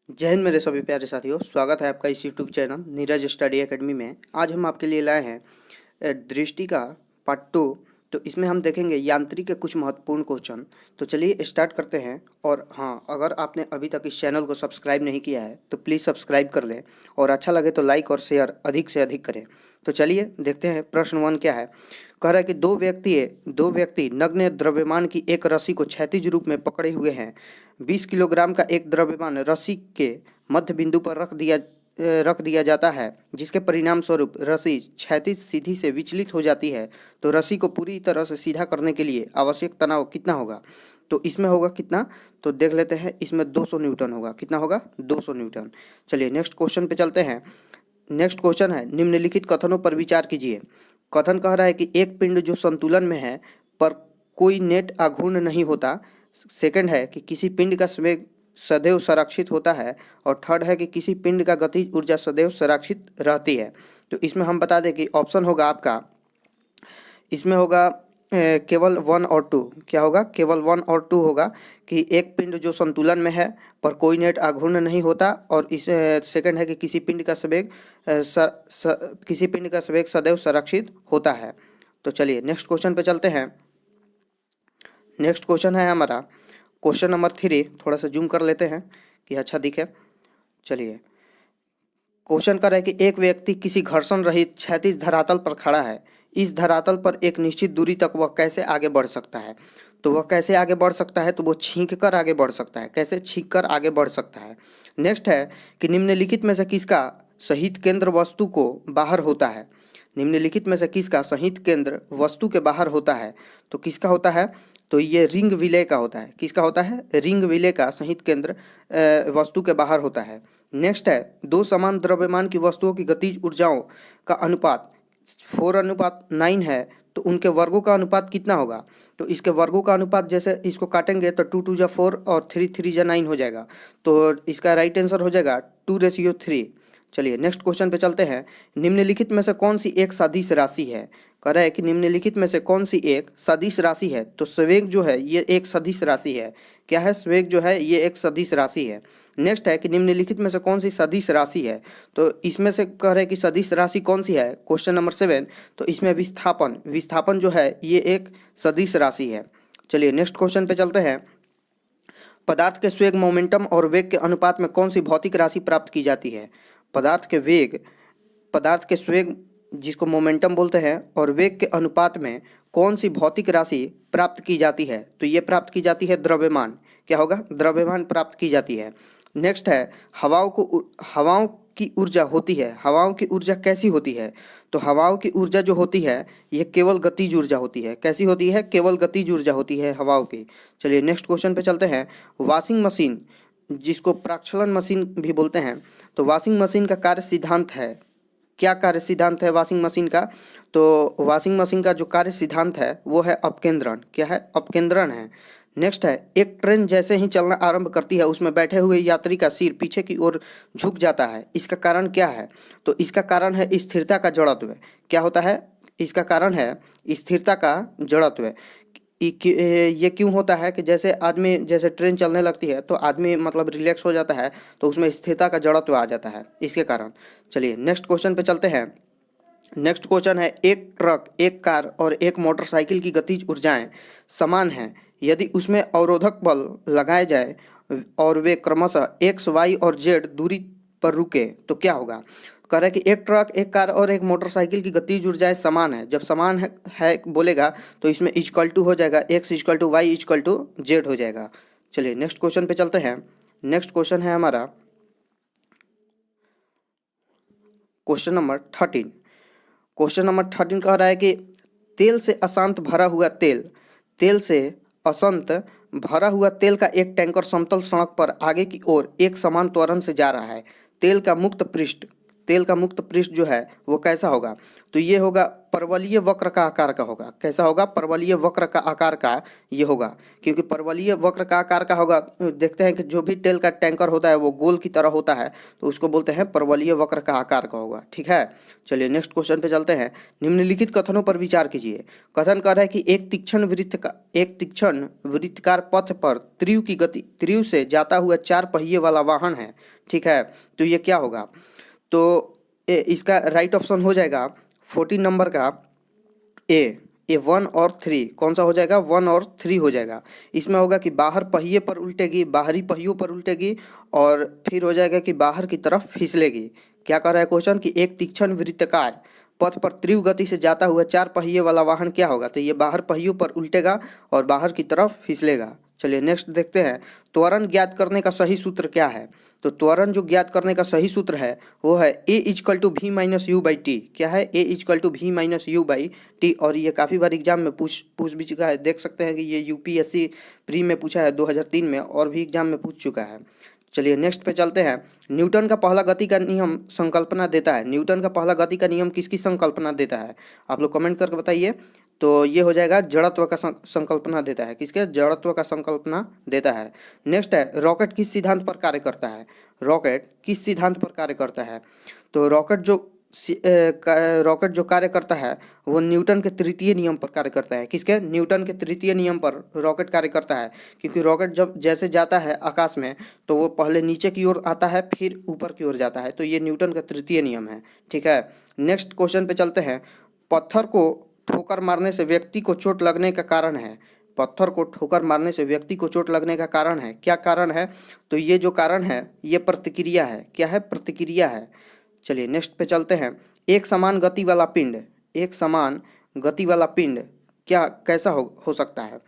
जय हिंद मेरे सभी प्यारे साथियों, स्वागत है आपका इस YouTube channel Neeraj study academy में। आज हम आपके लिए लाए हैं दृष्टि का पार्ट 2। तो इसमें हम देखेंगे यांत्रिक के कुछ महत्वपूर्ण क्वेश्चन। तो चलिए स्टार्ट करते हैं। और हाँ, अगर आपने अभी तक इस चैनल को सब्सक्राइब नहीं किया है तो प्लीज़ सब्सक्राइब कर लें और अच्छा लगे तो लाइक और शेयर अधिक से अधिक करें। तो चलिए देखते हैं प्रश्न 1 क्या है। कह रहा है कि दो व्यक्ति नग्न द्रव्यमान की एक रस्सी को क्षैतिज रूप में पकड़े हुए हैं। 20 किलोग्राम का एक द्रव्यमान रस्सी के मध्य बिंदु पर रख दिया जाता है, जिसके परिणाम स्वरूप रस्सी क्षैतिज सीधी से विचलित हो जाती है। तो रस्सी को पूरी तरह से सीधा करने के लिए आवश्यक तनाव कितना होगा? तो इसमें होगा कितना, तो देख लेते हैं। इसमें 200 न्यूटन होगा। कितना होगा? 200 न्यूटन। चलिए नेक्स्ट क्वेश्चन पे चलते हैं। नेक्स्ट क्वेश्चन है, निम्नलिखित कथनों पर विचार कीजिए। कथन कह रहा है कि एक पिंड जो संतुलन में है पर कोई नेट आघूर्ण नहीं होता। सेकंड है कि किसी पिंड का संवेग सदैव संरक्षित होता है। और थर्ड है कि किसी पिंड का गतिज ऊर्जा सदैव संरक्षित रहती है। तो इसमें हम बता दें कि ऑप्शन होगा आपका, इसमें होगा केवल 1 और 2। क्या होगा? केवल 1 और 2 होगा कि एक पिंड जो संतुलन में है पर कोई नेट आघूर्ण नहीं होता। और इस सेकंड है कि किसी पिंड का संवेग सदैव संरक्षित होता है। तो चलिए नेक्स्ट क्वेश्चन पे चलते हैं। नेक्स्ट क्वेश्चन है हमारा क्वेश्चन नंबर 3। थोड़ा सा जूम कर लेते हैं कि अच्छा दिखे। चलिए क्वेश्चन कर रहा है कि एक व्यक्ति किसी घर्षण रहित क्षैतिज धरातल पर खड़ा है। इस धरातल पर एक निश्चित दूरी तक वह कैसे आगे बढ़ सकता है? तो वह कैसे आगे बढ़ सकता है? तो वो छींक कर आगे बढ़ सकता है। कैसे छींक कर आगे बढ़ सकता है? नेक्स्ट है कि निम्नलिखित में से किसका सहित केंद्र वस्तु को बाहर होता है? निम्नलिखित में से किसका सहित केंद्र वस्तु के बाहर होता है? तो किसका होता है? तो ये रिंग विलय का होता है। किसका होता है? रिंग विलय का सहित केंद्र वस्तु के बाहर होता है। नेक्स्ट है, दो समान द्रव्यमान की वस्तुओं की गतिज ऊर्जाओं का अनुपात 4:9 है। तो उनके वर्गों का अनुपात कितना होगा? तो इसके वर्गों का अनुपात, जैसे इसको काटेंगे तो 2 2 जा 4 और 3 3 जा 9 हो जाएगा। तो इसका राइट आंसर हो जाएगा 2:3। चलिए नेक्स्ट क्वेश्चन पे चलते हैं। निम्नलिखित में से कौन सी एक सदिश राशि है? कह रहा है कि निम्नलिखित में से कौन सी एक सदिश राशि है? तो संवेग जो है ये एक सदिश राशि है। क्या है? संवेग जो है ये एक सदिश राशि है। नेक्स्ट है कि निम्नलिखित में से कौन सी सदिश राशि है? तो इसमें से कह रहे हैं कि सदिश राशि कौन सी है? Question number 7। तो इसमें विस्थापन जो है ये एक सदिश राशि है। चलिए नेक्स्ट क्वेश्चन पे चलते हैं। पदार्थ के स्वेग, मोमेंटम और वेग के अनुपात में कौन सी भौतिक राशि प्राप्त की जाती है? पदार्थ के स्वेग जिसको मोमेंटम बोलते हैं और वेग के अनुपात में कौन सी भौतिक राशि प्राप्त की जाती है? तो ये प्राप्त की जाती है द्रव्यमान। क्या होगा? द्रव्यमान प्राप्त की जाती है। नेक्स्ट है, हवाओं की ऊर्जा होती है। हवाओं की ऊर्जा कैसी होती है? तो हवाओं की ऊर्जा जो होती है ये केवल गतिज ऊर्जा होती है। कैसी होती है? केवल गतिज ऊर्जा होती है हवाओं की। चलिए नेक्स्ट क्वेश्चन पे चलते हैं। वॉशिंग मशीन जिसको प्रक्षालन मशीन भी बोलते हैं, तो वॉशिंग मशीन का कार्य सिद्धांत है। क्या कार्य सिद्धांत है वॉशिंग मशीन का? तो वॉशिंग मशीन का जो कार्य सिद्धांत है वो है अपकेंद्रण। क्या है? अपकेंद्रण है। नेक्स्ट है, एक ट्रेन जैसे ही चलना आरंभ करती है उसमें बैठे हुए यात्री का सिर पीछे की ओर झुक जाता है। इसका कारण क्या है? तो इसका कारण है स्थिरता का जड़त्व। क्या होता है? इसका कारण है स्थिरता का जड़त्व। ये क्यों होता है कि जैसे ट्रेन चलने लगती है तो आदमी मतलब रिलैक्स हो जाता है, तो उसमें स्थिरता का जड़त्व आ जाता है इसके कारण। चलिए नेक्स्ट क्वेश्चन पे चलते हैं। नेक्स्ट क्वेश्चन है, एक ट्रक, एक कार और एक मोटरसाइकिल की गतिज ऊर्जाएं समान हैं। यदि उसमें अवरोधक बल लगाए जाए और वे क्रमशः एक्स, वाई और जेड दूरी पर रुके तो क्या होगा? कह रहा है कि एक ट्रक, एक कार और एक मोटरसाइकिल की गतिज ऊर्जाएं समान है। जब समान है बोलेगा तो इसमें इक्वल टू हो जाएगा, X equal to Y equal to Z हो जाएगा। चलिए नेक्स्ट क्वेश्चन पे चलते हैं। नेक्स्ट क्वेश्चन है हमारा क्वेश्चन नंबर 13। क्वेश्चन नंबर 13 कह रहा है कि तेल से अशांत भरा हुआ तेल का एक टैंकर समतल सड़क पर आगे की ओर एक समान त्वरण से जा रहा है। तेल का मुक्त पृष्ठ तेल का मुक्त पृष्ठ जो है वो कैसा होगा? तो ये होगा परवलयीय वक्र का आकार का होगा। कैसा होगा? परवलयीय वक्र का आकार का ये होगा, क्योंकि परवलयीय वक्र का आकार का होगा। देखते हैं कि जो भी तेल का टैंकर होता है वो गोल की तरह होता है, तो उसको बोलते हैं परवलयीय वक्र का आकार का होगा। ठीक है, चलिए नेक्स्ट क्वेश्चन पे चलते हैं। निम्नलिखित कथनों पर विचार कीजिए। कथन कर रहा है कि एक तीक्ष्ण वृत्ताकार पथ पर त्रिव से जाता हुआ 4 पहिए वाला वाहन है। ठीक है, तो ये क्या होगा? तो इसका राइट ऑप्शन हो जाएगा 14 नंबर का ए 1 और 3। कौन सा हो जाएगा? 1 और 3 हो जाएगा। इसमें होगा कि बाहर पहिए पर उल्टेगी, बाहरी पहियों पर उल्टेगी, और फिर हो जाएगा कि बाहर की तरफ फिसलेगी। क्या कह रहा है क्वेश्चन कि एक तीक्ष्ण वृत्ताकार पथ पर तीव्र गति से जाता हुआ 4 पहिए वाला वाहन क्या होगा? तो ये बाहर पहियों पर उल्टेगा और बाहर की तरफ फिसलेगा। चलिए नेक्स्ट देखते हैं। त्वरण ज्ञात करने का सही सूत्र क्या है? तो त्वरण जो ज्ञात करने का सही सूत्र है वो है a = v-u/t। क्या है? a = v-u/t। और ये काफ़ी बार एग्जाम में पूछ भी चुका है। देख सकते हैं कि ये यूपीएससी प्री में पूछा है 2003 में, और भी एग्जाम में पूछ चुका है। चलिए नेक्स्ट पे चलते हैं। न्यूटन का पहला गति का नियम संकल्पना देता है। न्यूटन का पहला गति का नियम किसकी संकल्पना देता है? आप लोग कमेंट करके बताइए। तो ये हो जाएगा जड़त्व का संकल्पना देता है। किसके? जड़त्व का संकल्पना देता है। नेक्स्ट है रॉकेट किस सिद्धांत पर कार्य करता है? रॉकेट किस सिद्धांत पर कार्य करता है? तो रॉकेट जो कार्य करता है वो न्यूटन के तृतीय नियम पर कार्य करता है। किसके? न्यूटन के तृतीय नियम पर रॉकेट कार्य करता है, क्योंकि रॉकेट जब जैसे जाता है आकाश में तो वो पहले नीचे की ओर आता है फिर ऊपर की ओर जाता है। तो ये न्यूटन का तृतीय नियम है। ठीक है, नेक्स्ट क्वेश्चन पे चलते हैं। पत्थर को ठोकर मारने से व्यक्ति को चोट लगने का कारण है। पत्थर को ठोकर मारने से व्यक्ति को चोट लगने का कारण है। क्या कारण है? तो ये जो कारण है ये प्रतिक्रिया है। क्या है? प्रतिक्रिया है। चलिए नेक्स्ट पे चलते हैं। एक समान गति वाला पिंड क्या कैसा हो सकता है?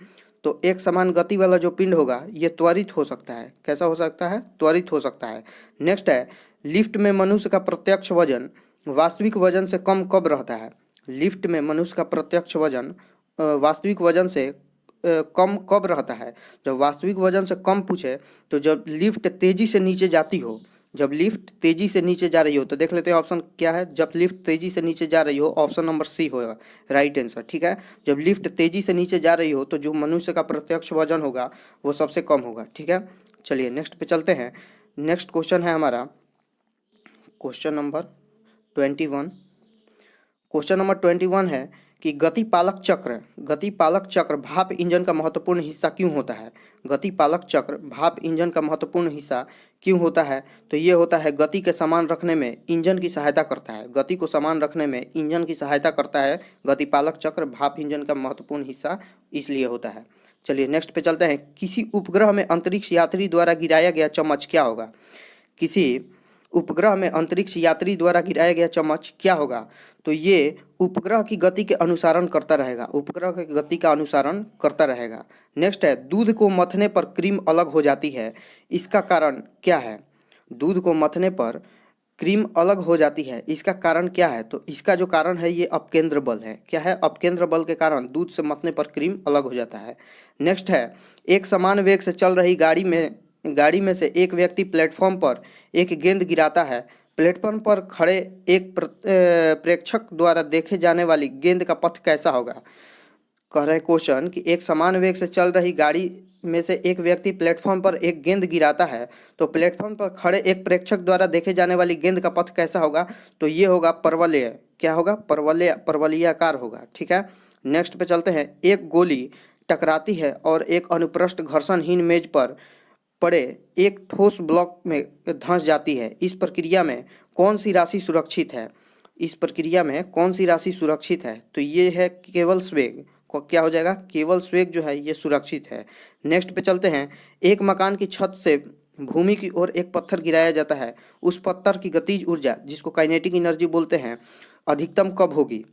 तो एक समान गति वाला जो पिंड होगा ये त्वरित हो सकता है। कैसा हो सकता है? त्वरित हो सकता है। नेक्स्ट है लिफ्ट में मनुष्य का प्रत्यक्ष वजन वास्तविक वजन से कम कब रहता है? लिफ्ट में मनुष्य का प्रत्यक्ष वजन वास्तविक वजन से कम कब रहता है? जब वास्तविक वजन से कम पूछे तो जब लिफ्ट तेजी से नीचे जाती हो। जब लिफ्ट तेजी से नीचे जा रही हो, तो देख लेते हैं ऑप्शन क्या है। जब लिफ्ट तेजी से नीचे जा रही हो, ऑप्शन नंबर सी होगा राइट आंसर। ठीक है, जब लिफ्ट तेजी से नीचे जा रही हो तो जो मनुष्य का प्रत्यक्ष वजन होगा वो सबसे कम होगा। ठीक है, चलिए नेक्स्ट पे चलते हैं। नेक्स्ट क्वेश्चन है हमारा क्वेश्चन नंबर 21। क्वेश्चन नंबर 21 है कि गतिपालक चक्र भाप इंजन का महत्वपूर्ण हिस्सा क्यों होता है? गतिपालक चक्र भाप इंजन का महत्वपूर्ण हिस्सा क्यों होता है? तो ये होता है गति के समान रखने में इंजन की सहायता करता है। गति को समान रखने में इंजन की सहायता करता है गतिपालक चक्र भाप इंजन का महत्वपूर्ण हिस्सा इसलिए होता है। चलिए नेक्स्ट पे चलते हैं। किसी उपग्रह में अंतरिक्ष यात्री द्वारा गिराया गया चम्मच क्या होगा? किसी उपग्रह में अंतरिक्ष यात्री द्वारा गिराया गया चम्मच क्या होगा? तो ये उपग्रह की गति के अनुसरण करता रहेगा। उपग्रह की गति का अनुसरण करता रहेगा। नेक्स्ट है दूध को मथने पर क्रीम अलग हो जाती है, इसका कारण क्या है? दूध को मथने पर क्रीम अलग हो जाती है, इसका कारण क्या है? तो इसका जो कारण है ये अपकेंद्र बल है। क्या है? अपकेंद्र बल के कारण दूध से मथने पर क्रीम अलग हो जाता है। नेक्स्ट है एक समान वेग से चल रही गाड़ी में से एक व्यक्ति प्लेटफॉर्म पर एक गेंद गिराता है। प्लेटफॉर्म पर खड़े एक प्रेक्षक द्वारा देखे जाने वाली गेंद का पथ कैसा होगा? कह रहे क्वेश्चन कि एक समान वेग से चल रही गाड़ी में से एक व्यक्ति प्लेटफॉर्म पर एक गेंद गिराता है, तो प्लेटफॉर्म पर खड़े एक प्रेक्षक द्वारा देखे जाने वाली गेंद का पथ कैसा होगा? तो ये होगा परवलय। क्या होगा? परवलयाकार होगा। ठीक है, नेक्स्ट पे चलते हैं। एक गोली टकराती है और एक अनुप्रस्थ घर्षणहीन मेज पर पड़े एक ठोस ब्लॉक में धंस जाती है। इस प्रक्रिया में कौन सी राशि सुरक्षित है? इस प्रक्रिया में कौन सी राशि सुरक्षित है? तो ये है केवल स्वेग। क्या हो जाएगा? केवल स्वेग जो है ये सुरक्षित है। नेक्स्ट पे चलते हैं। एक मकान की छत से भूमि की ओर एक पत्थर गिराया जाता है, उस पत्थर की गतिज ऊर्जा जिसको काइनेटिक एनर्जी बोलते हैं अधिकतम कब होगी?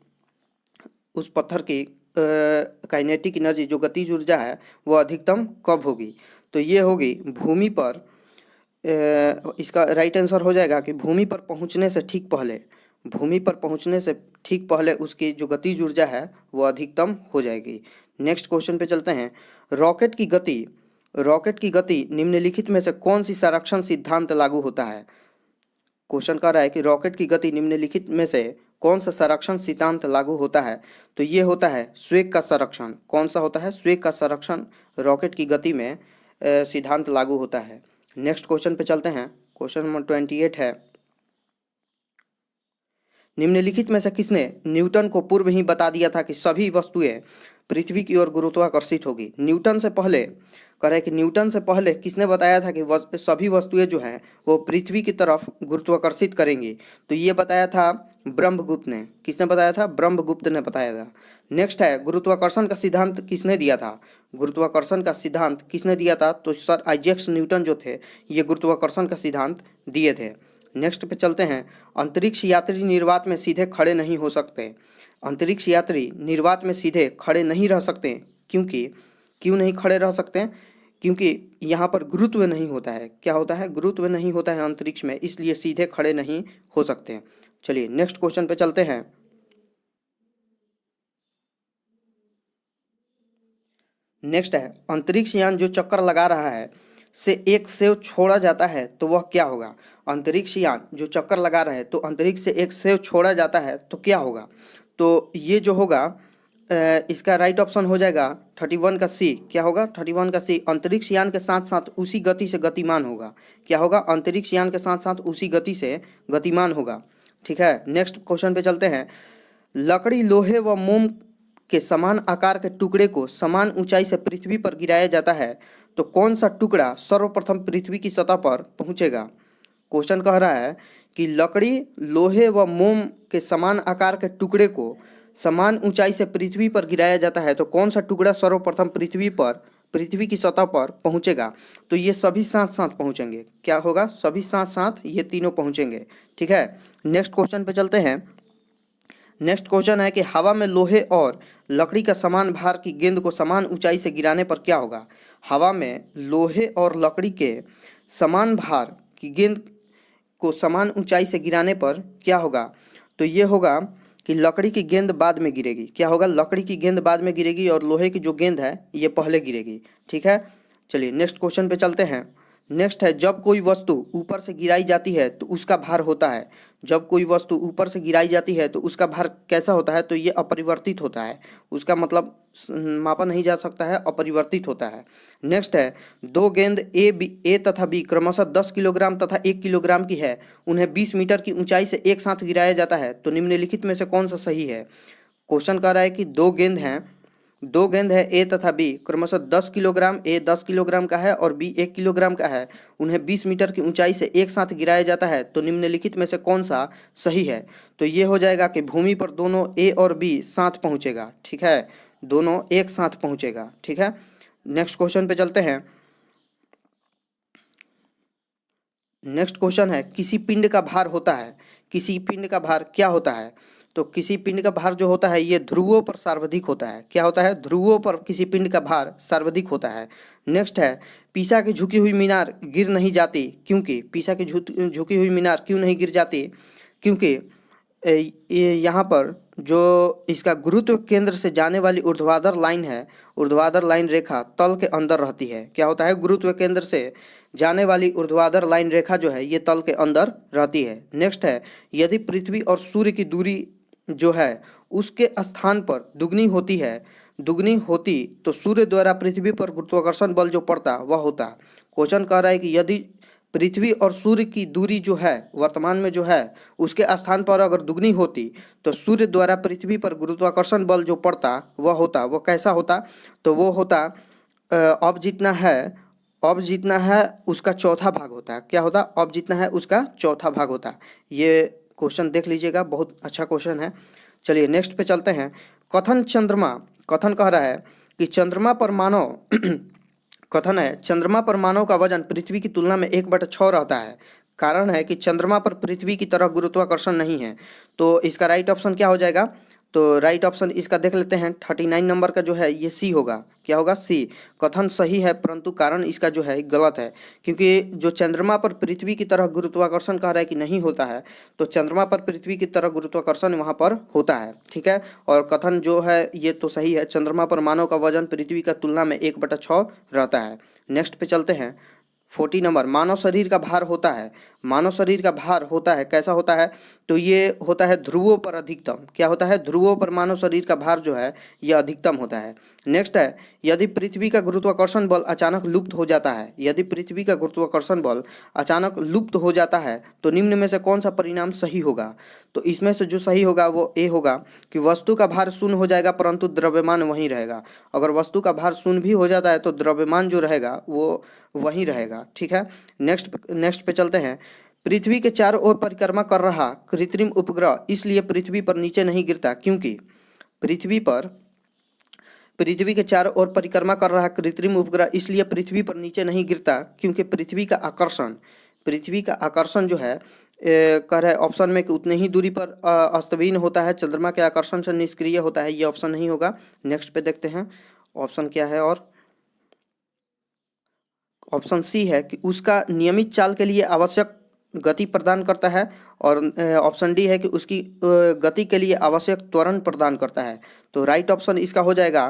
उस पत्थर की काइनेटिक एनर्जी जो गतिज ऊर्जा है वो अधिकतम कब होगी? तो ये होगी भूमि पर इसका राइट आंसर हो जाएगा कि भूमि पर पहुंचने से ठीक पहले उसकी जो गतिज ऊर्जा है वो अधिकतम हो जाएगी। नेक्स्ट क्वेश्चन पे चलते हैं। रॉकेट की गति निम्नलिखित में से कौन सी संरक्षण सिद्धांत लागू होता है? क्वेश्चन कह रहा है कि रॉकेट की गति निम्नलिखित में से कौन सा संरक्षण सिद्धांत लागू होता है? तो ये होता है स्वेग का संरक्षण। कौन सा होता है? स्वेग का संरक्षण रॉकेट की गति में सिद्धांत लागू होता है। नेक्स्ट क्वेश्चन पे चलते हैं। क्वेश्चन नंबर 28 है, निम्नलिखित में से किसने न्यूटन को पूर्व ही बता दिया था कि सभी वस्तुएं पृथ्वी की ओर गुरुत्वाकर्षित होगी? न्यूटन से पहले कह रहे हैं कि न्यूटन से पहले किसने बताया था कि सभी वस्तुएं जो हैं वो पृथ्वी की तरफ गुरुत्वाकर्षित करेंगी? तो ये बताया था ब्रह्मगुप्त ने। किसने बताया था? ब्रह्मगुप्त ने बताया था। नेक्स्ट है, गुरुत्वाकर्षण का सिद्धांत किसने दिया था? गुरुत्वाकर्षण का सिद्धांत किसने दिया था? तो सर आइजैक न्यूटन जो थे ये गुरुत्वाकर्षण का सिद्धांत दिए थे। नेक्स्ट पे चलते हैं, अंतरिक्ष यात्री निर्वात में सीधे खड़े नहीं हो सकते। अंतरिक्ष यात्री निर्वात में सीधे खड़े नहीं रह सकते, क्योंकि क्यों नहीं खड़े रह सकते? क्योंकि यहाँ पर गुरुत्व नहीं होता है। क्या होता है? गुरुत्व नहीं होता है अंतरिक्ष में, इसलिए सीधे खड़े नहीं हो सकते। चलिए नेक्स्ट क्वेश्चन पे चलते हैं। नेक्स्ट है, अंतरिक्ष यान जो चक्कर लगा रहा है से एक सेव छोड़ा जाता है तो वह क्या होगा? अंतरिक्ष यान जो चक्कर लगा रहा है तो अंतरिक्ष से एक सेव छोड़ा जाता है तो क्या होगा? तो ये जो होगा इसका राइट ऑप्शन हो जाएगा 31 का सी। क्या होगा? 31 का सी, अंतरिक्ष यान के साथ साथ उसी गति से गतिमान होगा। क्या होगा? अंतरिक्ष यान के साथ साथ उसी गति से गतिमान होगा। ठीक है, नेक्स्ट क्वेश्चन पे चलते हैं। लकड़ी, लोहे व मोम के समान आकार के टुकड़े को समान ऊंचाई से पृथ्वी पर गिराया जाता है तो कौन सा टुकड़ा सर्वप्रथम पृथ्वी की सतह पर पहुंचेगा? क्वेश्चन कह रहा है कि लकड़ी, लोहे व मोम के समान आकार के टुकड़े को समान ऊंचाई से पृथ्वी पर गिराया जाता है तो कौन सा टुकड़ा सर्वप्रथम पृथ्वी की सतह पर पहुंचेगा? तो ये सभी साथ साथ पहुंचेंगे। क्या होगा? सभी साथ साथ ये तीनों पहुंचेंगे। ठीक है, नेक्स्ट क्वेश्चन पे चलते हैं। नेक्स्ट क्वेश्चन है कि हवा में लोहे और लकड़ी का समान भार की गेंद को समान ऊंचाई से गिराने पर क्या होगा? हवा में लोहे और लकड़ी के समान भार की गेंद को समान ऊंचाई से गिराने पर क्या होगा? तो ये होगा कि लकड़ी की गेंद बाद में गिरेगी। क्या होगा? लकड़ी की गेंद बाद में गिरेगी और लोहे की जो गेंद है ये पहले गिरेगी। ठीक है, चलिए नेक्स्ट क्वेश्चन पे चलते हैं। नेक्स्ट है, जब कोई वस्तु ऊपर से गिराई जाती है तो उसका भार होता है। जब कोई वस्तु ऊपर से गिराई जाती है तो उसका भार कैसा होता है? तो ये अपरिवर्तित होता है। उसका मतलब मापा नहीं जा सकता है, अपरिवर्तित होता है। नेक्स्ट है, दो गेंद ए तथा बी क्रमशः 10 किलोग्राम तथा 1 किलोग्राम की है, उन्हें 20 मीटर की ऊंचाई से एक साथ गिराया जाता है तो निम्नलिखित में से कौन सा सही है? क्वेश्चन कह रहा है कि दो गेंद है ए तथा बी क्रमशः 10 किलोग्राम, ए 10 किलोग्राम का है और बी 1 किलोग्राम का है, उन्हें 20 मीटर की ऊंचाई से एक साथ गिराया जाता है तो निम्नलिखित में से कौन सा सही है? तो ये हो जाएगा कि भूमि पर दोनों ए और बी साथ पहुंचेगा। ठीक है, दोनों एक साथ पहुंचेगा। ठीक है, नेक्स्ट क्वेश्चन पे चलते हैं। नेक्स्ट क्वेश्चन है, किसी पिंड का भार होता है। किसी पिंड का भार क्या होता है? तो किसी पिंड का भार जो होता है ये ध्रुवों पर सर्वाधिक होता है। क्या होता है? ध्रुवों पर किसी पिंड का भार सर्वाधिक होता है। नेक्स्ट है, पीसा की झुकी हुई मीनार गिर नहीं जाती, क्योंकि पीसा की झुकी हुई मीनार क्यों नहीं गिर जाती? क्योंकि यहाँ पर जो इसका गुरुत्व केंद्र से जाने वाली ऊर्ध्वाधर लाइन है, ऊर्ध्वाधर लाइन रेखा तल के अंदर रहती है। क्या होता है? गुरुत्व केंद्र से जाने वाली ऊर्ध्वाधर लाइन रेखा जो है ये तल के अंदर रहती है। नेक्स्ट है, यदि पृथ्वी और सूर्य की दूरी जो है उसके स्थान पर दुगनी होती तो सूर्य द्वारा पृथ्वी पर गुरुत्वाकर्षण बल जो पड़ता वह होता। क्वेश्चन कह रहा है कि यदि पृथ्वी और सूर्य की दूरी जो है वर्तमान में जो है उसके स्थान पर अगर दुगनी होती तो सूर्य द्वारा पृथ्वी पर गुरुत्वाकर्षण बल जो पड़ता वो कैसा होता? तो वो होता अब जितना है उसका चौथा भाग होता है। क्या होता? अब जितना है उसका चौथा भाग होता। ये क्वेश्चन देख लीजिएगा, बहुत अच्छा क्वेश्चन है। चलिए नेक्स्ट पे चलते हैं। कथन कह रहा है कि चंद्रमा पर मानव कथन है, चंद्रमा पर मानव का वजन पृथ्वी की तुलना में 1/6 रहता है। कारण है कि चंद्रमा पर पृथ्वी की तरह गुरुत्वाकर्षण नहीं है। तो इसका राइट ऑप्शन क्या हो जाएगा? तो राइट ऑप्शन इसका देख लेते हैं, 39 नंबर का जो है ये सी होगा। क्या होगा? सी। कथन सही है परंतु कारण इसका जो है गलत है, क्योंकि जो चंद्रमा पर पृथ्वी की तरह गुरुत्वाकर्षण कह रहा है कि नहीं होता है, तो चंद्रमा पर पृथ्वी की तरह गुरुत्वाकर्षण वहाँ पर होता है। ठीक है, और कथन जो है ये तो सही है, चंद्रमा पर मानव का वजन पृथ्वी का तुलना में 1/6 रहता है। नेक्स्ट पे चलते हैं। 40 नंबर, मानव शरीर का भार होता है, मानव शरीर का भार होता है, कैसा होता है? तो ये होता है ध्रुवों पर अधिकतम। क्या होता है? ध्रुवों पर मानव शरीर का भार जो है यह अधिकतम होता है। नेक्स्ट है, यदि पृथ्वी का गुरुत्वाकर्षण बल अचानक लुप्त हो जाता है, यदि पृथ्वी का गुरुत्वाकर्षण बल अचानक लुप्त हो जाता है तो निम्न में से कौन सा परिणाम सही होगा? तो इसमें से जो सही होगा वो ए होगा कि वस्तु का भार शून्य हो जाएगा परंतु द्रव्यमान वहीं रहेगा। अगर वस्तु का भार शून्य भी हो जाता है तो द्रव्यमान जो रहेगा वो वहीं रहेगा। ठीक है, नेक्स्ट पे चलते हैं। पृथ्वी के चारों ओर परिक्रमा कर रहा कृत्रिम उपग्रह इसलिए पृथ्वी पर नीचे नहीं गिरता क्योंकि पृथ्वी के चारों ओर परिक्रमा कर रहा कृत्रिम उपग्रह इसलिए पृथ्वी पर नीचे नहीं गिरता क्योंकि पृथ्वी का आकर्षण जो है कह रहा है ऑप्शन में कि उतने ही दूरी पर अस्तवीन होता है, चंद्रमा के आकर्षण से निष्क्रिय होता है। ये ऑप्शन नहीं होगा। नेक्स्ट पे देखते हैं ऑप्शन क्या है, और ऑप्शन सी है कि उसका नियमित चाल के लिए आवश्यक गति प्रदान करता है, और ऑप्शन डी है कि उसकी गति के लिए आवश्यक त्वरण प्रदान करता है। तो राइट ऑप्शन इसका हो जाएगा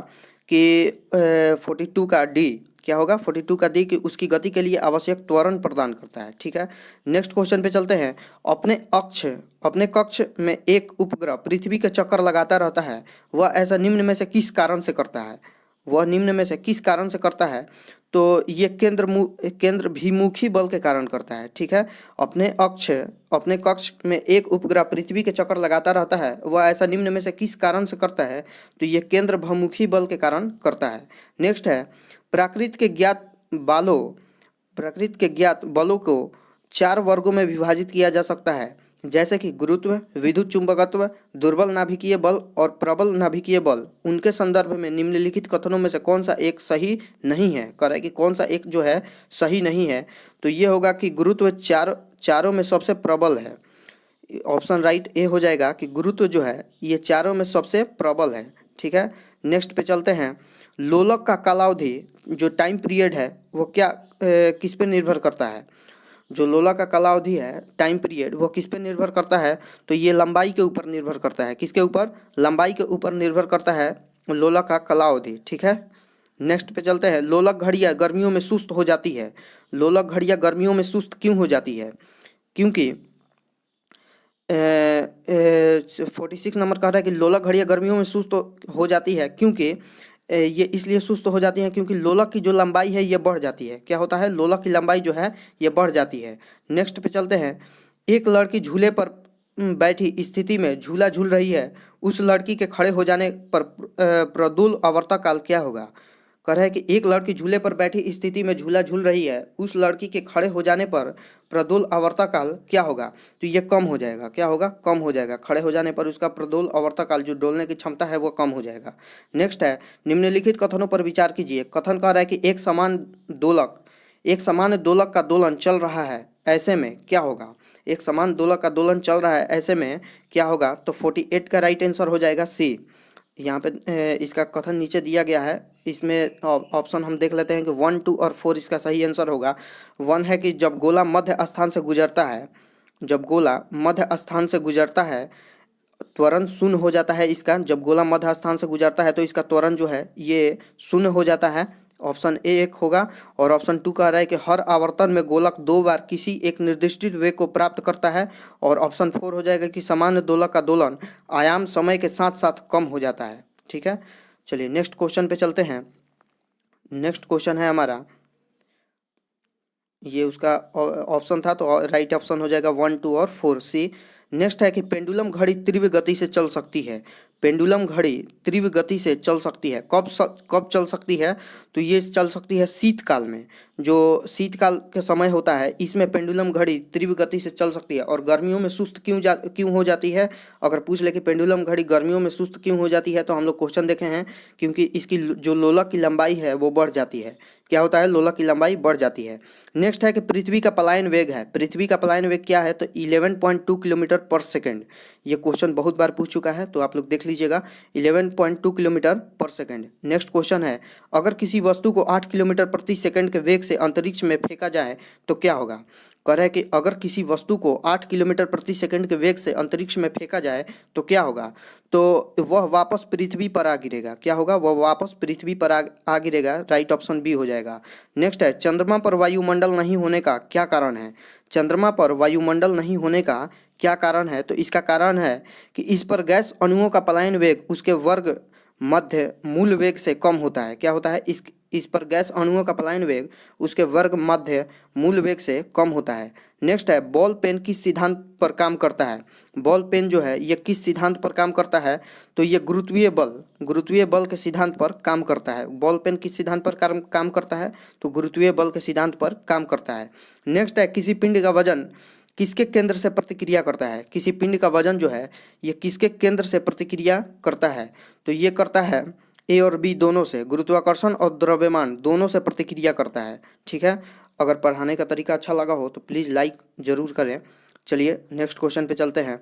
कि 42 का डी। क्या होगा? 42 का डी कि उसकी गति के लिए आवश्यक त्वरण प्रदान करता है। ठीक है, नेक्स्ट क्वेश्चन पे चलते हैं। अपने कक्ष में एक उपग्रह पृथ्वी के चक्कर लगाता रहता है, वह ऐसा निम्न में से किस कारण से करता है? वह निम्न में से किस कारण से करता है? तो ये केंद्रभिमुखी बल के कारण करता है। ठीक है, अपने कक्ष में एक उपग्रह पृथ्वी के चक्कर लगाता रहता है, वह ऐसा निम्न में से किस कारण से करता है? तो ये केंद्रभिमुखी बल के कारण करता है। नेक्स्ट है, प्रकृति के ज्ञात बलों को 4 वर्गों में विभाजित किया जा सकता है, जैसे कि गुरुत्व, विद्युत चुंबकत्व, दुर्बल नाभिकीय बल और प्रबल नाभिकीय बल। उनके संदर्भ में निम्नलिखित कथनों में से कौन सा एक सही नहीं है? कह रहा है कि कौन सा एक जो है सही नहीं है। तो ये होगा कि गुरुत्व चारों में सबसे प्रबल है। ऑप्शन राइट ए हो जाएगा कि गुरुत्व जो है ये चारों में सबसे प्रबल है। ठीक है, नेक्स्ट पे चलते हैं। लोलक का कालावधि जो टाइम पीरियड है वो किस पे निर्भर करता है? जो लोलक का कालावधि है टाइम पीरियड वो किस पे निर्भर करता है? तो ये लंबाई के ऊपर निर्भर करता है। किसके ऊपर? लंबाई के ऊपर निर्भर करता है लोलक का कालावधि। ठीक है, नेक्स्ट पे चलते हैं। लोलक घड़ियाँ गर्मियों में सुस्त हो जाती है। लोलक घड़ियाँ गर्मियों में सुस्त क्यों हो जाती है? क्योंकि 46 नंबर कह रहा है कि लोलक घड़ियाँ गर्मियों में सुस्त हो जाती है क्योंकि ये इसलिए सुस्त हो जाती हैं क्योंकि लोलक की जो लंबाई है ये बढ़ जाती है। क्या होता है? लोलक की लंबाई जो है ये बढ़ जाती है। नेक्स्ट पे चलते हैं। एक लड़की झूले पर बैठी स्थिति में झूला झूल रही है, उस लड़की के खड़े हो जाने पर प्रदूल आवर्तकाल क्या होगा? कह रहा है कि एक लड़की झूले पर बैठी स्थिति में झूला झूल रही है, उस लड़की के खड़े हो जाने पर प्रदूल आवर्तकाल क्या होगा? तो ये कम हो जाएगा। क्या होगा? कम हो जाएगा। खड़े हो जाने पर उसका प्रदूल आवर्तकाल जो डोलने की क्षमता है वो कम हो जाएगा। नेक्स्ट है, निम्नलिखित कथनों पर विचार कीजिए। कथन कह रहा है कि एक समान दोलक का दोलन चल रहा है, ऐसे में क्या होगा? एक समान दोलक का दोलन चल रहा है, ऐसे में क्या होगा? तो 48 का राइट आंसर हो जाएगा सी। यहाँ पे इसका कथन नीचे दिया गया है, इसमें ऑप्शन हम देख लेते हैं कि 1, 2 और 4 इसका सही आंसर होगा। 1 है कि जब गोला मध्य स्थान से गुजरता है, त्वरण शून्य हो जाता है इसका। जब गोला मध्य स्थान से गुजरता है तो इसका त्वरण जो है ये शून्य हो जाता है। ऑप्शन ए एक होगा। और ऑप्शन 2 कह रहा है कि हर आवर्तन में गोलक 2 बार किसी एक निर्दिष्ट वेग को प्राप्त करता है। और ऑप्शन 4 हो जाएगा कि सामान्य दोलक का दोलन आयाम समय के साथ साथ कम हो जाता है। ठीक है, चलिए नेक्स्ट क्वेश्चन पे चलते हैं। नेक्स्ट क्वेश्चन है हमारा, ये उसका ऑप्शन था तो राइट ऑप्शन हो जाएगा 1, 2 और 4 सी। नेक्स्ट है कि पेंडुलम घड़ी तीव्र गति से चल सकती है। पेंडुलम घड़ी तीव्र गति से चल सकती है। कब चल सकती है? तो ये चल सकती है शीतकाल में। जो शीतकाल के समय होता है इसमें पेंडुलम घड़ी तीव्र गति से चल सकती है। और गर्मियों में सुस्त क्यों हो जाती है? अगर पूछ ले कि पेंडुलम घड़ी गर्मियों में सुस्त क्यों हो जाती है तो हम लोग क्वेश्चन देखे हैं क्योंकि इसकी जो लोलक की लंबाई है वो बढ़ जाती है। क्या होता है? लोलक की लंबाई बढ़ जाती है। नेक्स्ट है कि पृथ्वी का पलायन वेग है। पृथ्वी का पलायन वेग क्या है? तो 11.2 किलोमीटर पर सेकेंड। ये क्वेश्चन बहुत बार पूछ चुका है तो आप लोग देख लीजिएगा, 11.2 किलोमीटर पर सेकेंड। नेक्स्ट क्वेश्चन है, अगर किसी वस्तु को 8 किलोमीटर प्रति सेकंड के वेग से अंतरिक्ष में फेंका जाए तो क्या होगा? कह रहा है कि अगर किसी वस्तु को 8 किलोमीटर प्रति सेकंड के वेग से अंतरिक्ष में फेंका जाए तो क्या होगा? तो वह वापस पृथ्वी पर आ गिरेगा। क्या होगा? वह वापस पृथ्वी पर आ गिरेगा। राइट ऑप्शन बी हो जाएगा। नेक्स्ट है, चंद्रमा पर वायुमंडल नहीं होने का क्या कारण है? चंद्रमा पर वायुमंडल नहीं होने का क्या कारण है? तो इसका कारण है कि इस पर गैस अणुओं का पलायन वेग उसके वर्ग मध्य मूल वेग से कम होता है। क्या होता है? इस पर गैस अणुओं का पलायन वेग उसके वर्ग मध्य मूल वेग से कम होता है। नेक्स्ट है, बॉल पेन किस सिद्धांत पर काम करता है? बॉल पेन जो है ये किस सिद्धांत पर काम करता है? तो ये गुरुत्वीय बल के सिद्धांत पर काम करता है। बॉल पेन किस सिद्धांत पर काम करता है? तो गुरुत्वीय बल के सिद्धांत पर काम करता है। नेक्स्ट है, किसी पिंड का वजन किसके केंद्र से प्रतिक्रिया करता है? किसी पिंड का वजन जो है ये किसके केंद्र से प्रतिक्रिया करता है? तो ये करता है ए और बी दोनों से, गुरुत्वाकर्षण और द्रव्यमान दोनों से प्रतिक्रिया करता है। ठीक है, अगर पढ़ाने का तरीका अच्छा लगा हो तो प्लीज़ लाइक जरूर करें। चलिए नेक्स्ट क्वेश्चन पे चलते हैं।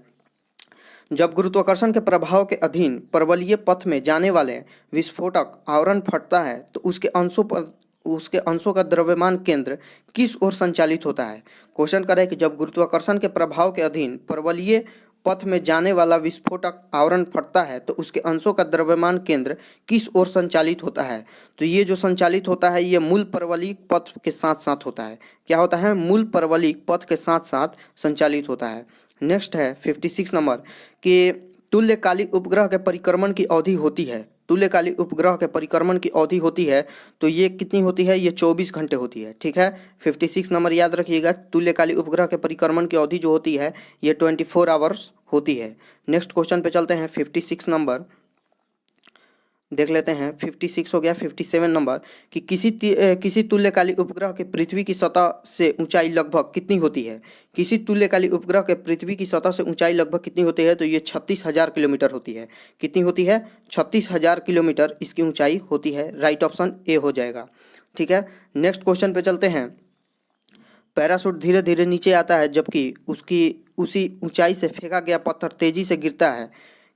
जब गुरुत्वाकर्षण के प्रभाव के अधीन परवलयीय पथ में जाने वाले विस्फोटक आवरण फटता है तो उसके अंशों का द्रव्यमान केंद्र किस ओर संचालित होता है? क्वेश्चन कर रहा है कि जब गुरुत्वाकर्षण के प्रभाव के अधीन परवलयीय पथ में जाने वाला विस्फोटक आवरण फटता है तो उसके अंशों का द्रव्यमान केंद्र किस ओर संचालित होता है? तो ये जो संचालित होता है ये मूल परवलयिक पथ के साथ साथ होता है। क्या होता है? मूल परवलयिक पथ के साथ साथ संचालित होता है। नेक्स्ट है 56 नंबर कि तुल्यकालिक उपग्रह के परिक्रमण की अवधि होती है। तुल्यकालिक उपग्रह के परिक्रमण की अवधि होती है तो ये कितनी होती है? ये 24 घंटे होती है। ठीक है, 56 नंबर याद रखिएगा। तुल्यकालिक उपग्रह के परिक्रमण की अवधि जो होती है ये 24 आवर्स होती है। नेक्स्ट क्वेश्चन पे चलते हैं। 56 नंबर देख लेते हैं। 56 हो गया। 57 नंबर कि किसी तुल्यकालिक उपग्रह के पृथ्वी की सतह से ऊंचाई लगभग कितनी होती है? किसी तुल्यकालिक उपग्रह के पृथ्वी की सतह से ऊंचाई लगभग कितनी होती है? तो ये 36,000 किलोमीटर होती है। कितनी होती है? 36,000 किलोमीटर इसकी ऊंचाई होती है। राइट ऑप्शन ए हो जाएगा। ठीक है, नेक्स्ट क्वेश्चन पे चलते हैं। पैराशूट धीरे धीरे नीचे आता है जबकि उसी ऊंचाई से फेंका गया पत्थर तेजी से गिरता है।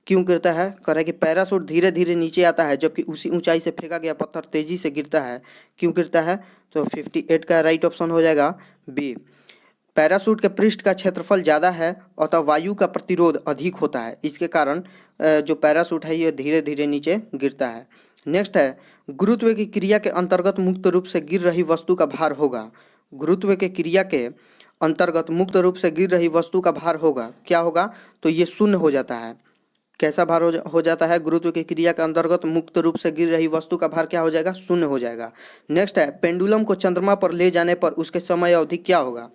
क्यों गिरता है? कह रहा है कि पैराशूट धीरे धीरे नीचे आता है जबकि उसी ऊंचाई से फेंका गया पत्थर तेजी से गिरता है। क्यों गिरता है? तो 58 का राइट ऑप्शन हो जाएगा बी। पैराशूट के पृष्ठ का क्षेत्रफल ज़्यादा है अतः वायु का प्रतिरोध अधिक होता है। इसके कारण जो पैराशूट है ये धीरे धीरे नीचे गिरता है। नेक्स्ट है, गुरुत्व की क्रिया के अंतर्गत मुक्त रूप से गिर रही वस्तु का भार होगा। गुरुत्व के क्रिया के अंतर्गत मुक्त रूप से गिर रही वस्तु का भार होगा। क्या होगा? तो ये शून्य हो जाता है। कैसा भार हो जाता है? गुरुत्व की क्रिया के अंतर्गत मुक्त रूप से गिर रही वस्तु का भार क्या हो जाएगा? शून्य हो जाएगा। नेक्स्ट है, पेंडुलम को चंद्रमा पर ले जाने पर उसके समय अवधि क्या होगा?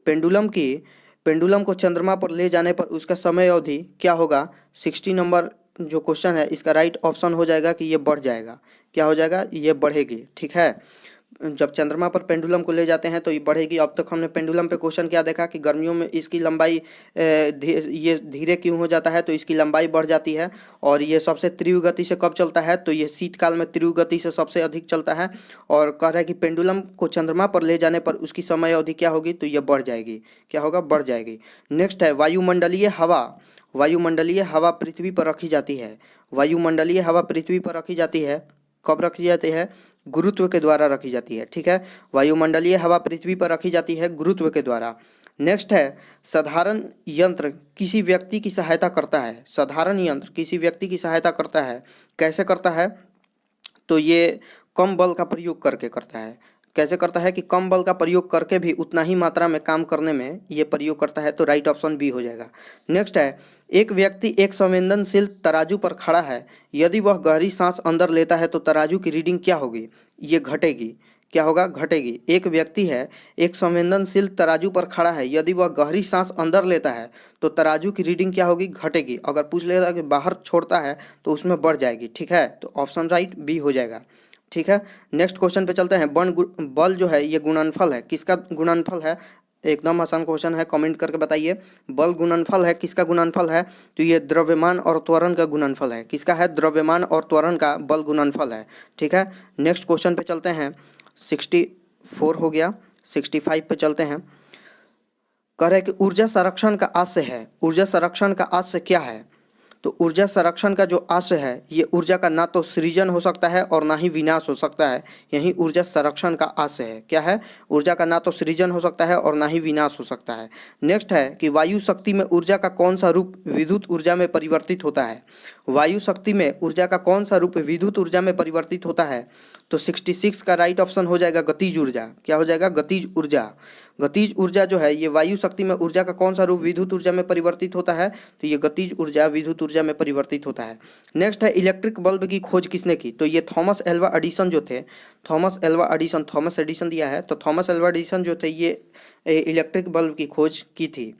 पेंडुलम को चंद्रमा पर ले जाने पर उसका समय अवधि क्या होगा? 60 नंबर जो क्वेश्चन है इसका राइट ऑप्शन हो जाएगा कि ये बढ़ जाएगा। क्या हो जाएगा? ये बढ़ेगी। ठीक है, जब चंद्रमा पर पेंडुलम को ले जाते हैं तो ये बढ़ेगी। अब तक हमने पेंडुलम पे क्वेश्चन क्या देखा कि गर्मियों में इसकी लंबाई ये धीरे क्यों हो जाता है? तो इसकी लंबाई बढ़ जाती है। और ये सबसे तीव्र गति से कब चलता है? तो ये शीतकाल में तीव्र गति से सबसे अधिक चलता है। और कह रहा है कि पेंडुलम को चंद्रमा पर ले जाने पर उसकी समय अवधि क्या होगी? तो ये बढ़ जाएगी। क्या होगा? बढ़ जाएगी। नेक्स्ट है, वायुमंडलीय हवा पृथ्वी पर रखी जाती है। वायुमंडलीय हवा पृथ्वी पर रखी जाती है। कब रखी जाती है? गुरुत्व के द्वारा रखी जाती है। ठीक है, वायुमंडलीय हवा पृथ्वी पर रखी जाती है गुरुत्व के द्वारा। नेक्स्ट है, साधारण यंत्र किसी व्यक्ति की सहायता करता है। साधारण यंत्र किसी व्यक्ति की सहायता करता है। कैसे करता है? तो ये कम बल का प्रयोग करके करता है। कैसे करता है? कि कम बल का प्रयोग करके भी उतना ही मात्रा में काम करने में ये प्रयोग करता है। तो राइट ऑप्शन बी हो जाएगा। नेक्स्ट है, एक व्यक्ति एक संवेदनशील तराजू पर खड़ा है। यदि वह गहरी सांस अंदर लेता है तो तराजू की रीडिंग क्या होगी? ये घटेगी। क्या होगा? घटेगी। एक व्यक्ति है एक संवेदनशील तराजू पर खड़ा है, यदि वह गहरी सांस अंदर लेता है तो तराजू की रीडिंग क्या होगी? घटेगी। अगर पूछ लेगा कि बाहर छोड़ता है तो उसमें बढ़ जाएगी। ठीक है, तो ऑप्शन राइट बी हो जाएगा। ठीक है, नेक्स्ट क्वेश्चन पे चलते हैं। बल जो है ये गुणनफल है। किसका गुणनफल है? एकदम आसान क्वेश्चन है, कमेंट करके बताइए। बल गुणनफल है, किसका गुणनफल है? तो ये द्रव्यमान और त्वरण का गुणनफल है। किसका है? द्रव्यमान और त्वरण का बल गुणनफल है। ठीक है, नेक्स्ट क्वेश्चन पे चलते हैं। 64 हो गया। 65 पे चलते हैं। कह रहे हैं कि ऊर्जा संरक्षण का आशय है। ऊर्जा संरक्षण का आशय क्या है? तो ऊर्जा संरक्षण का जो आशय है, ये ऊर्जा का ना तो सृजन हो सकता है और ना ही विनाश हो सकता है। यही ऊर्जा संरक्षण का आशय है। क्या है? ऊर्जा का ना तो सृजन हो सकता है और ना ही विनाश हो सकता है। नेक्स्ट है कि वायु शक्ति में ऊर्जा का कौन सा रूप विद्युत ऊर्जा में परिवर्तित होता है? वायु शक्ति में ऊर्जा का कौन सा रूप विद्युत ऊर्जा में परिवर्तित होता है? तो 66 का राइट ऑप्शन हो जाएगा गतिज ऊर्जा। क्या हो जाएगा? गतिज ऊर्जा। गतिज ऊर्जा जो है, ये वायु शक्ति में ऊर्जा का कौन सा रूप विद्युत ऊर्जा में परिवर्तित होता है? तो ये गतिज ऊर्जा विद्युत ऊर्जा में परिवर्तित होता है। नेक्स्ट है इलेक्ट्रिक बल्ब की खोज किसने की? तो ये थॉमस एल्वा एडिसन जो थे, थॉमस एडिसन दिया है, तो थॉमस एल्वा एडिसन जो थे ये इलेक्ट्रिक बल्ब की खोज की थी।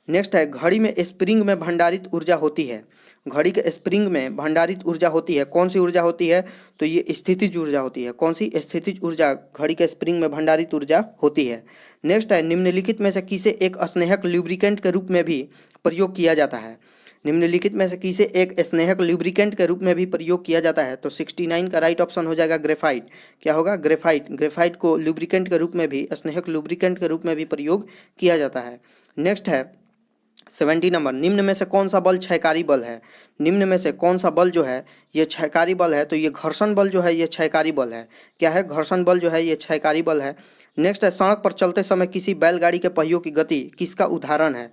नेक्स्ट है घड़ी में स्प्रिंग में भंडारित ऊर्जा होती है। घड़ी के स्प्रिंग में भंडारित ऊर्जा होती है, कौन सी ऊर्जा होती है? तो ये स्थितिज ऊर्जा होती है। कौन सी? स्थितिज ऊर्जा घड़ी के स्प्रिंग में भंडारित ऊर्जा होती है। नेक्स्ट है निम्नलिखित में से किसे एक स्नेहक ल्यूब्रिकेंट के रूप में भी प्रयोग किया जाता है? निम्नलिखित में से किसे एक स्नेहक ल्यूब्रिकेंट के रूप में भी प्रयोग किया जाता है? तो 69 का राइट ऑप्शन हो जाएगा ग्रेफाइट। क्या होगा? ग्रेफाइट। ग्रेफाइट को ल्यूब्रिकेंट के रूप में भी, स्नेहक ल्यूब्रिकेंट के रूप में भी प्रयोग किया जाता है। नेक्स्ट है 70 नंबर, निम्न में से कौन सा बल क्षयकारी बल है? निम्न में से कौन सा बल जो है ये क्षयकारी बल है? तो ये घर्षण बल जो है ये क्षयकारी बल है। क्या है? घर्षण बल जो है ये क्षयकारी बल है। नेक्स्ट है सड़क पर चलते समय किसी बैलगाड़ी के पहियों की गति किसका उदाहरण है?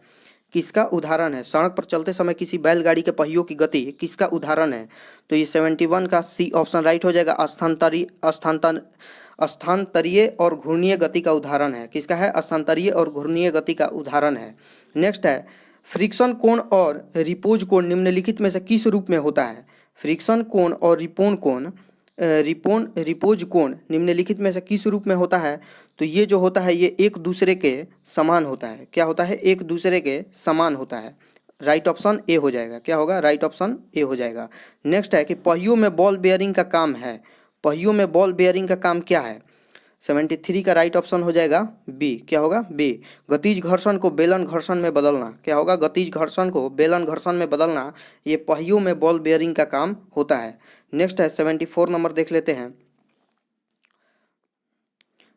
किसका उदाहरण है? सड़क पर चलते समय किसी बैलगाड़ी के पहियों की गति किसका उदाहरण है? तो ये 71 का सी ऑप्शन राइट हो जाएगा। स्थानांतरीय और घूर्णीय गति का उदाहरण है। किसका है? स्थानांतरीय और घूर्णीय गति का उदाहरण है। नेक्स्ट है फ्रिक्शन कोण और रिपोज कोण निम्नलिखित में से किस रूप में होता है? फ्रिक्शन कोण और रिपोज कोण निम्नलिखित में से किस रूप में होता है? तो ये जो होता है ये एक दूसरे के समान होता है। क्या होता है? एक दूसरे के समान होता है। राइट ऑप्शन ए हो जाएगा। क्या होगा? राइट ऑप्शन ए हो जाएगा। नेक्स्ट है कि पहियों में बॉल बेयरिंग का काम है। पहियों में बॉल बेयरिंग का काम क्या है? 73 का राइट ऑप्शन हो जाएगा बी। क्या होगा? बी। गतिज घर्षण को बेलन घर्षण में बदलना। क्या होगा? गतिज घर्षण को बेलन घर्षण में बदलना ये पहियों में बॉल बेयरिंग का काम होता है। नेक्स्ट है 74 नंबर देख लेते हैं।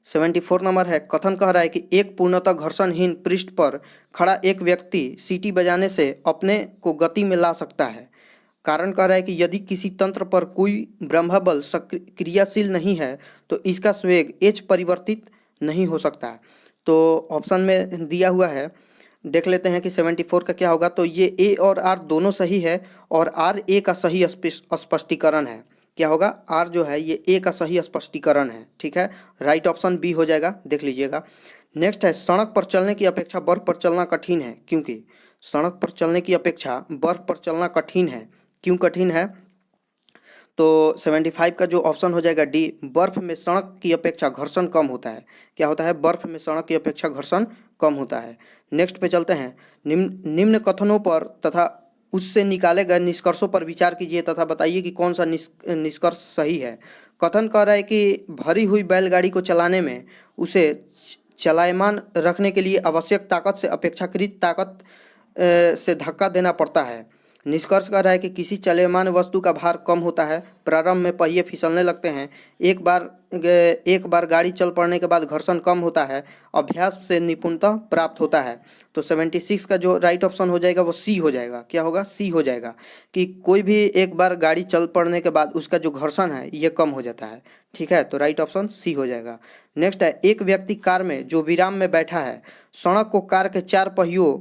74 नंबर है कथन कह रहा है कि एक पूर्णतः घर्षणहीन पृष्ठ पर खड़ा एक व्यक्ति सीटी बजाने से अपने को गति में ला सकता है। कारण कह रहा है कि यदि किसी तंत्र पर कोई ब्रह्मबल क्रियाशील नहीं है तो इसका स्वेग एच परिवर्तित नहीं हो सकता। तो ऑप्शन में दिया हुआ है, देख लेते हैं कि 74 का क्या होगा। तो ये ए और आर दोनों सही है और आर ए का सही स्पष्टीकरण है। क्या होगा? आर जो है ये ए का सही स्पष्टीकरण है। ठीक है, राइट ऑप्शन बी हो जाएगा, देख लीजिएगा। नेक्स्ट है सड़क पर चलने की अपेक्षा बर्फ पर चलना कठिन है क्योंकि सड़क पर चलने की अपेक्षा बर्फ पर चलना कठिन है। क्यों कठिन है? तो 75 का जो ऑप्शन हो जाएगा डी, बर्फ में सड़क की अपेक्षा घर्षण कम होता है। क्या होता है? बर्फ में सड़क की अपेक्षा घर्षण कम होता है। नेक्स्ट पे चलते हैं। निम्न कथनों पर तथा उससे निकाले गए निष्कर्षों पर विचार कीजिए तथा बताइए कि कौन सा निष्कर्ष सही है। कथन कह रहा है कि भरी हुई बैलगाड़ी को चलाने में उसे चलायमान रखने के लिए आवश्यक ताकत से अपेक्षाकृत ताकत से धक्का देना पड़ता है। निष्कर्ष कह रहा है कि किसी चलयमान वस्तु का भार कम होता है, प्रारंभ में पहिए फिसलने लगते हैं, एक बार गाड़ी चल पड़ने के बाद घर्षण कम होता है, अभ्यास से निपुणता प्राप्त होता है। तो 76 का जो राइट ऑप्शन हो जाएगा वो सी हो जाएगा। क्या होगा? सी हो जाएगा कि कोई भी एक बार गाड़ी चल पड़ने के बाद उसका जो घर्षण है ये कम हो जाता है। ठीक है, तो राइट ऑप्शन सी हो जाएगा। नेक्स्ट है एक व्यक्ति कार में जो विराम में बैठा है, सड़क को कार के 4 पहियों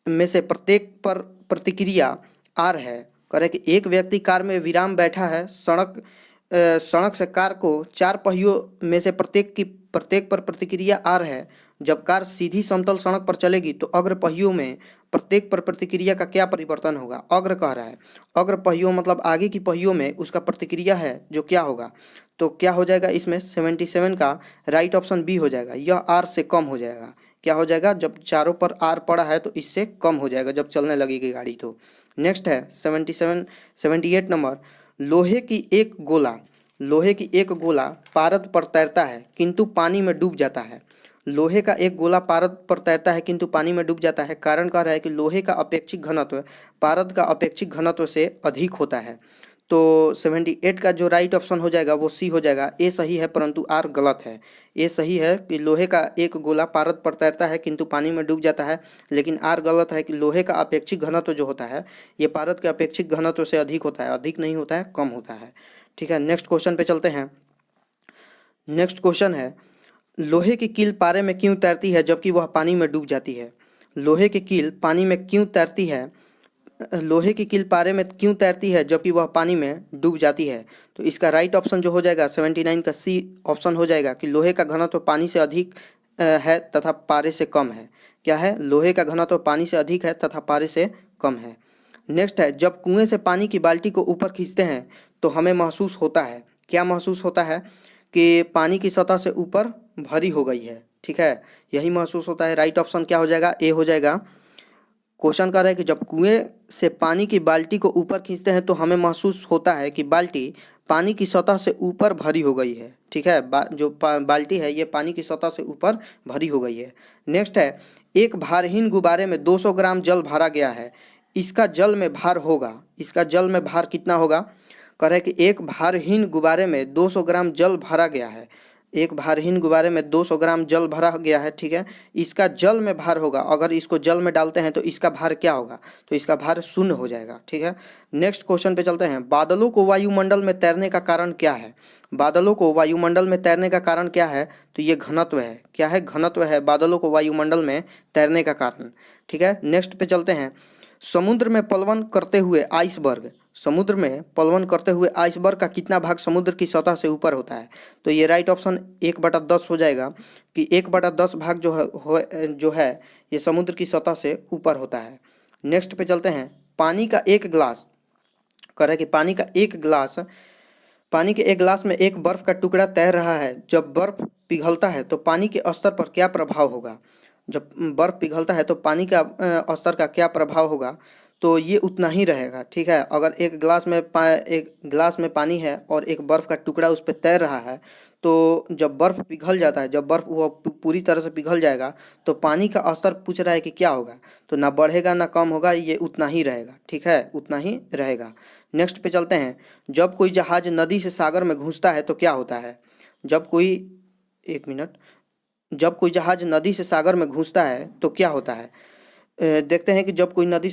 में से प्रत्येक पर प्रतिक्रिया आर है। कह रहे कि एक व्यक्ति कार में विराम बैठा है, सड़क से कार को 4 पहियों में से प्रत्येक पर प्रतिक्रिया आर है। जब कार सीधी समतल सड़क पर चलेगी तो अग्र पहियों में प्रत्येक पर प्रतिक्रिया का क्या परिवर्तन होगा? अग्र कह रहा है, अग्र पहियों मतलब आगे की पहियों में उसका प्रतिक्रिया है जो क्या होगा। तो क्या हो जाएगा इसमें? 77 का राइट ऑप्शन बी हो जाएगा। यह आर से कम हो जाएगा। क्या हो जाएगा? जब चारों पर आर पड़ा है तो इससे कम हो जाएगा जब चलने लगेगी गाड़ी तो। नेक्स्ट है 78 नंबर, लोहे की एक गोला पारद पर तैरता है किंतु पानी में डूब जाता है। लोहे का एक गोला पारद पर तैरता है किंतु पानी में डूब जाता है। कारण कह रहा है कि लोहे का अपेक्षिक घनत्व पारद का अपेक्षिक घनत्व से अधिक होता है। तो 78 का जो राइट ऑप्शन हो जाएगा वो सी हो जाएगा। ए सही है परंतु आर गलत है। ए सही है कि लोहे का एक गोला पारद पर तैरता है किंतु पानी में डूब जाता है, लेकिन आर गलत है कि लोहे का अपेक्षिक घनत्व जो होता है ये पारद के अपेक्षिक घनत्व से अधिक होता है, अधिक नहीं होता है, कम होता है। ठीक है, नेक्स्ट क्वेश्चन पे चलते हैं। नेक्स्ट क्वेश्चन है, लोहे की कील पारे में क्यों तैरती है जबकि वह पानी में डूब जाती है? लोहे की कील पानी में क्यों तैरती है, लोहे की कील पारे में क्यों तैरती है जबकि वह पानी में डूब जाती है? तो इसका राइट ऑप्शन जो हो जाएगा 79 का सी ऑप्शन हो जाएगा कि लोहे का घनत्व पानी से अधिक है तथा पारे से कम है। क्या है? लोहे का घनत्व पानी से अधिक है तथा पारे से कम है। नेक्स्ट है, जब कुएं से पानी की बाल्टी को ऊपर खींचते हैं तो हमें महसूस होता है, क्या महसूस होता है? कि पानी की सतह से ऊपर भरी हो गई है। ठीक है, यही महसूस होता है। राइट ऑप्शन क्या हो जाएगा? ए हो जाएगा। क्वेश्चन कर रहा है कि जब कुएं से पानी की बाल्टी को ऊपर खींचते हैं तो हमें महसूस होता है कि बाल्टी पानी की सतह से ऊपर भरी हो गई है। ठीक है, बाल्टी है ये पानी की सतह से ऊपर भरी हो गई है। नेक्स्ट है, एक भारहीन गुब्बारे में 200 ग्राम जल भरा गया है, इसका जल में भार होगा, इसका जल में भार कितना होगा? कह रहा है कि एक भारहीन गुब्बारे में 200 ग्राम जल भरा गया है, एक भारहीन गुब्बारे में 200 ग्राम जल भरा गया है। ठीक है, इसका जल में भार होगा, अगर इसको जल में डालते हैं तो इसका भार क्या होगा? तो इसका भार शून्य हो जाएगा। ठीक है, नेक्स्ट क्वेश्चन पे चलते हैं। बादलों को वायुमंडल में तैरने का कारण क्या है? बादलों को वायुमंडल में तैरने का कारण क्या है? तो ये घनत्व है। क्या है? घनत्व है बादलों को वायुमंडल में तैरने का कारण। ठीक है, नेक्स्ट पे चलते हैं। समुद्र में पलवन करते हुए आइसबर्ग, समुद्र में पलवन करते हुए आइसबर्ग का कितना भाग समुद्र की सतह से ऊपर होता है? तो ये राइट ऑप्शन 1/10 हो जाएगा कि 1/10 भाग जो है ये समुद्र की सतह से ऊपर होता है। नेक्स्ट पे चलते हैं। पानी का एक गिलास, कह रहा है कि पानी के एक गिलास में एक बर्फ का टुकड़ा तैर रहा है, जब बर्फ पिघलता है तो पानी के स्तर पर क्या प्रभाव होगा? जब बर्फ पिघलता है तो पानी का स्तर का क्या प्रभाव होगा? तो ये उतना ही रहेगा। ठीक है, अगर एक गिलास में पानी है और एक बर्फ़ का टुकड़ा उस पर तैर रहा है, तो जब बर्फ़ पिघल जाता है, जब बर्फ़ वो पूरी तरह से पिघल जाएगा तो पानी का स्तर पूछ रहा है कि क्या होगा? तो ना बढ़ेगा ना कम होगा, ये उतना ही रहेगा। ठीक है, उतना ही रहेगा। नेक्स्ट पे चलते हैं। जब कोई जहाज नदी से सागर में घुसता है तो क्या होता है? जब कोई जहाज नदी से सागर में घुसता है तो क्या होता है? देखते हैं कि जब कोई नदी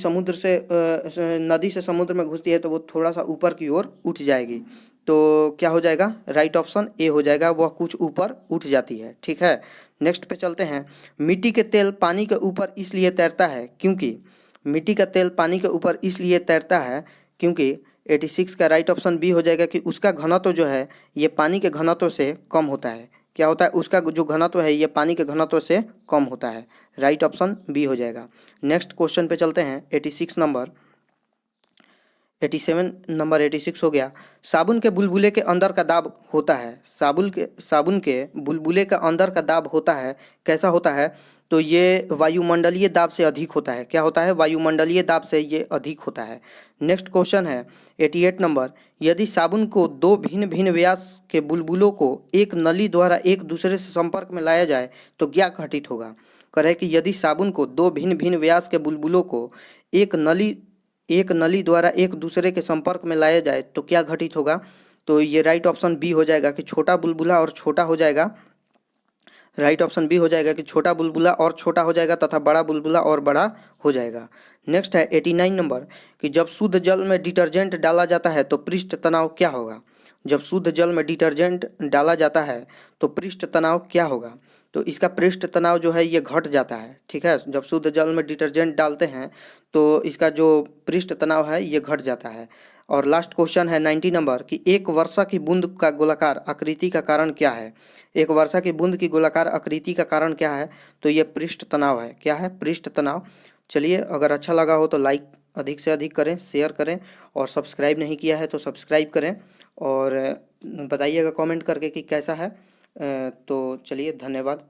से समुद्र में घुसती है तो वो थोड़ा सा ऊपर की ओर उठ जाएगी। तो क्या हो जाएगा? राइट ऑप्शन ए हो जाएगा, वह कुछ ऊपर उठ जाती है। ठीक है, नेक्स्ट पे चलते हैं। मिट्टी के तेल पानी के ऊपर इसलिए तैरता है क्योंकि, मिट्टी का तेल पानी के ऊपर इसलिए तैरता है क्योंकि 86 का राइट ऑप्शन बी हो जाएगा कि उसका घनत्व जो है ये पानी के घनत्व से कम होता है। क्या होता है? उसका जो घनत्व है ये पानी के घनत्व से कम होता है। राइट ऑप्शन बी हो जाएगा। नेक्स्ट क्वेश्चन पे चलते हैं। 86 नंबर 87 नंबर 86 हो गया। साबुन के बुलबुले के अंदर का दाब होता है, साबुन के बुलबुले का अंदर का दाब होता है, कैसा होता है? तो ये वायुमंडलीय दाब से अधिक होता है। क्या होता है? वायुमंडलीय दाब से ये अधिक होता है। नेक्स्ट क्वेश्चन है 88 नंबर। यदि साबुन को दो भिन्न भिन्न व्यास के बुलबुलों को एक नली द्वारा एक दूसरे से संपर्क में लाया जाए तो क्या घटित होगा? कह रहे हैं कि यदि साबुन को दो भिन्न भिन्न व्यास के बुलबुलों को एक नली द्वारा एक दूसरे के संपर्क में लाया जाए तो क्या घटित होगा? तो ये राइट ऑप्शन बी हो जाएगा कि छोटा बुलबुला और छोटा हो जाएगा। राइट ऑप्शन बी हो जाएगा कि छोटा बुलबुला और छोटा हो जाएगा तथा बड़ा बुलबुला और बड़ा हो जाएगा। नेक्स्ट है 89 नंबर कि जब शुद्ध जल में डिटर्जेंट डाला जाता है तो पृष्ठ तनाव क्या होगा? जब शुद्ध जल में डिटर्जेंट डाला जाता है तो पृष्ठ तनाव क्या होगा? तो इसका पृष्ठ तनाव जो है ये घट जाता है। ठीक है, जब शुद्ध जल में डिटर्जेंट डालते हैं तो इसका जो पृष्ठ तनाव है ये घट जाता है। और लास्ट क्वेश्चन है 90 नंबर कि एक वर्षा की बूंद का गोलाकार आकृति का कारण क्या है? एक वर्षा की बूंद की गोलाकार आकृति का कारण क्या है? तो ये पृष्ठ तनाव है। क्या है? पृष्ठ तनाव। चलिए, अगर अच्छा लगा हो तो लाइक अधिक से अधिक करें, शेयर करें और सब्सक्राइब नहीं किया है तो सब्सक्राइब करें और बताइएगा कमेंट करके कि कैसा है। तो चलिए, धन्यवाद।